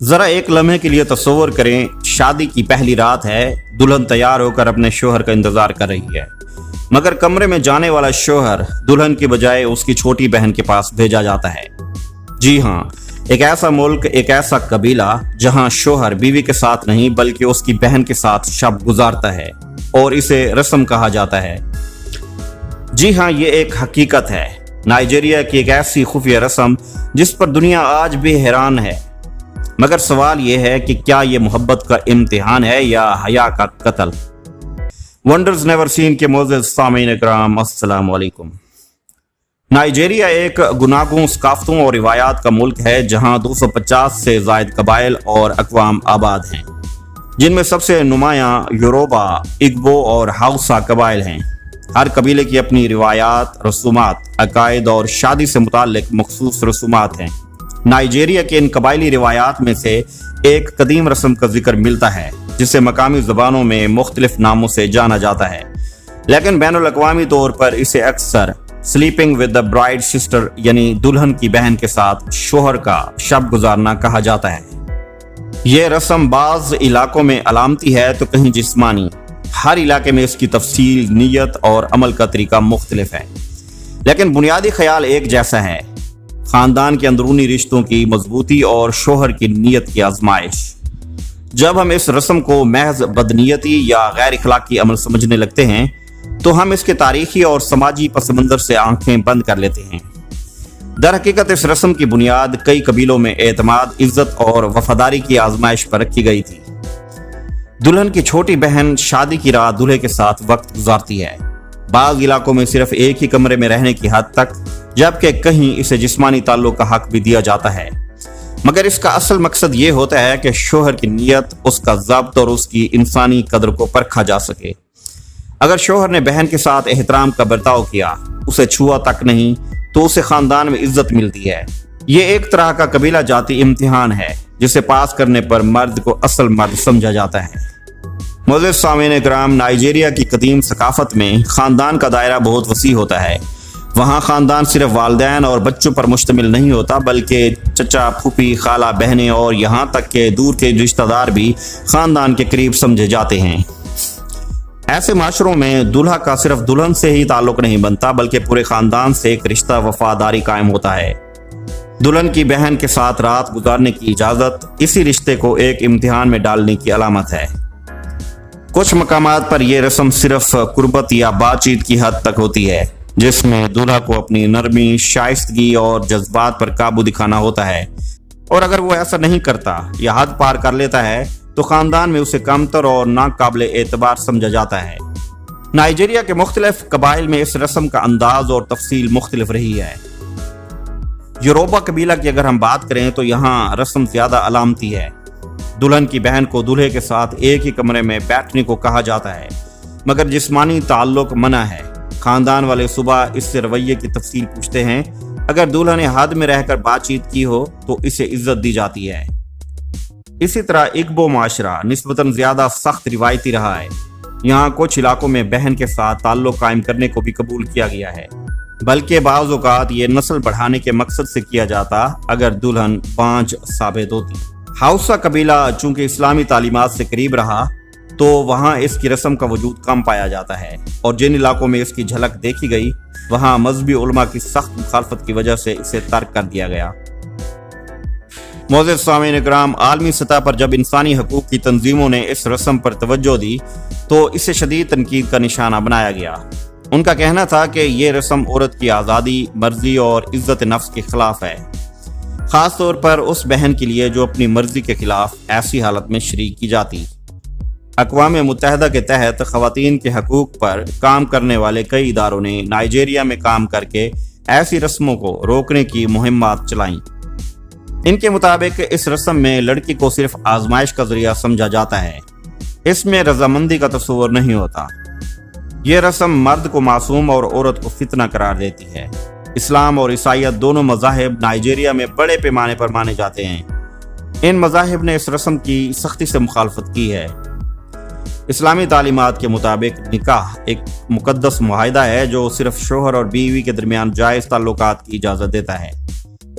ذرا ایک لمحے کے لیے تصور کریں، شادی کی پہلی رات ہے، دلہن تیار ہو کر اپنے شوہر کا انتظار کر رہی ہے، مگر کمرے میں جانے والا شوہر دلہن کی بجائے اس کی چھوٹی بہن کے پاس بھیجا جاتا ہے۔ جی ہاں، ایک ایسا ملک، ایک ایسا قبیلہ جہاں شوہر بیوی کے ساتھ نہیں بلکہ اس کی بہن کے ساتھ شب گزارتا ہے اور اسے رسم کہا جاتا ہے۔ جی ہاں، یہ ایک حقیقت ہے، نائجیریا کی ایک ایسی خفیہ رسم جس پر دنیا آج بھی حیران ہے۔ مگر سوال یہ ہے کہ کیا یہ محبت کا امتحان ہے یا حیا کا قتل؟ ونڈرز نیور سین کے معزز سامعین اکرام، السلام علیکم۔ نائجیریا ایک گوناگون ثقافتوں اور روایات کا ملک ہے جہاں 250 سے زائد قبائل اور اقوام آباد ہیں، جن میں سب سے نمایاں یوروبا، اگبو اور ہاؤسا قبائل ہیں۔ ہر قبیلے کی اپنی روایات، رسومات، عقائد اور شادی سے متعلق مخصوص رسومات ہیں۔ نائجیریا کے ان قبائلی روایات میں سے ایک قدیم رسم کا ذکر ملتا ہے جسے مقامی زبانوں میں مختلف ناموں سے جانا جاتا ہے، لیکن بین الاقوامی طور پر اسے اکثر sleeping with the bride sister یعنی دلہن کی بہن کے ساتھ شوہر کا شب گزارنا کہا جاتا ہے۔ یہ رسم بعض علاقوں میں علامتی ہے تو کہیں جسمانی۔ ہر علاقے میں اس کی تفصیل، نیت اور عمل کا طریقہ مختلف ہے، لیکن بنیادی خیال ایک جیسا ہے: خاندان کے اندرونی رشتوں کی مضبوطی اور شوہر کی نیت کی آزمائش۔ جب ہم اس رسم کو محض بدنیتی یا غیر اخلاقی عمل سمجھنے لگتے ہیں تو ہم اس کے تاریخی اور سماجی پس منظر سے آنکھیں بند کر لیتے ہیں۔ در حقیقت اس رسم کی بنیاد کئی قبیلوں میں اعتماد، عزت اور وفاداری کی آزمائش پر رکھی گئی تھی۔ دلہن کی چھوٹی بہن شادی کی رات دولہے کے ساتھ وقت گزارتی ہے، بعض علاقوں میں صرف ایک ہی کمرے میں رہنے کی حد تک، جبکہ کہیں اسے جسمانی تعلق کا حق بھی دیا جاتا ہے۔ مگر اس کا اصل مقصد یہ ہوتا ہے کہ شوہر کی نیت، اس کا ضبط اور اس کی انسانی قدر کو پرکھا جا سکے۔ اگر شوہر نے بہن کے ساتھ احترام کا برتاؤ کیا، اسے چھوا تک نہیں، تو اسے خاندان میں عزت ملتی ہے۔ یہ ایک طرح کا قبیلہ جاتی امتحان ہے جسے پاس کرنے پر مرد کو اصل مرد سمجھا جاتا ہے۔ معزز سامعین اکرام، نائجیریا کی قدیم ثقافت میں خاندان کا دائرہ بہت وسیع ہوتا ہے۔ وہاں خاندان صرف والدین اور بچوں پر مشتمل نہیں ہوتا بلکہ چچا، پھوپھی، خالہ، بہنیں اور یہاں تک کہ دور کے رشتہ دار بھی خاندان کے قریب سمجھے جاتے ہیں۔ ایسے معاشروں میں دولہا کا صرف دلہن سے ہی تعلق نہیں بنتا بلکہ پورے خاندان سے ایک رشتہ وفاداری قائم ہوتا ہے۔ دلہن کی بہن کے ساتھ رات گزارنے کی اجازت اسی رشتے کو ایک امتحان میں ڈالنے کی علامت ہے۔ کچھ مقامات پر یہ رسم صرف قربت یا بات چیت کی حد تک ہوتی ہے، جس میں دولہا کو اپنی نرمی، شائستگی اور جذبات پر قابو دکھانا ہوتا ہے، اور اگر وہ ایسا نہیں کرتا یا حد پار کر لیتا ہے تو خاندان میں اسے کمتر اور ناقابل اعتبار سمجھا جاتا ہے۔ نائجیریا کے مختلف قبائل میں اس رسم کا انداز اور تفصیل مختلف رہی ہے۔ یوروبا قبیلہ کی اگر ہم بات کریں تو یہاں رسم زیادہ علامتی ہے۔ دلہن کی بہن کو دولہے کے ساتھ ایک ہی کمرے میں بیٹھنے کو کہا جاتا ہے، مگر جسمانی تعلق منع ہے۔ خاندان والے صبح اس سے رویے کی تفصیل پوچھتے ہیں۔ اگر دولہا نے حد میں رہ کر بات چیت کی ہو تو اسے عزت دی جاتی ہے۔ اسی طرح اگبو معاشرہ نسبتاً زیادہ سخت روایتی رہا ہے۔ یہاں کچھ علاقوں میں بہن کے ساتھ تعلق قائم کرنے کو بھی قبول کیا گیا ہے، بلکہ بعض اوقات یہ نسل بڑھانے کے مقصد سے کیا جاتا اگر دلہن بانجھ ثابت ہوتی۔ ہاؤسا قبیلہ چونکہ اسلامی تعلیمات سے قریب رہا تو وہاں اس کی رسم کا وجود کم پایا جاتا ہے، اور جن علاقوں میں اس کی جھلک دیکھی گئی وہاں مذہبی علماء کی سخت مخالفت کی وجہ سے اسے ترک کر دیا گیا۔ معزز سامعین اکرام، عالمی سطح پر جب انسانی حقوق کی تنظیموں نے اس رسم پر توجہ دی تو اسے شدید تنقید کا نشانہ بنایا گیا۔ ان کا کہنا تھا کہ یہ رسم عورت کی آزادی، مرضی اور عزت نفس کے خلاف ہے، خاص طور پر اس بہن کے لیے جو اپنی مرضی کے خلاف ایسی حالت میں شریک کی جاتی۔ اقوام متحدہ کے تحت خواتین کے حقوق پر کام کرنے والے کئی اداروں نے نائجیریا میں کام کر کے ایسی رسموں کو روکنے کی مہمات چلائیں۔ ان کے مطابق اس رسم میں لڑکی کو صرف آزمائش کا ذریعہ سمجھا جاتا ہے، اس میں رضامندی کا تصور نہیں ہوتا۔ یہ رسم مرد کو معصوم اور عورت کو فتنہ قرار دیتی ہے۔ اسلام اور عیسائیت دونوں مذاہب نائجیریا میں بڑے پیمانے پر مانے جاتے ہیں۔ ان مذاہب نے اس رسم کی سختی سے مخالفت کی ہے۔ اسلامی تعلیمات کے مطابق نکاح ایک مقدس معاہدہ ہے جو صرف شوہر اور بیوی کے درمیان جائز تعلقات کی اجازت دیتا ہے۔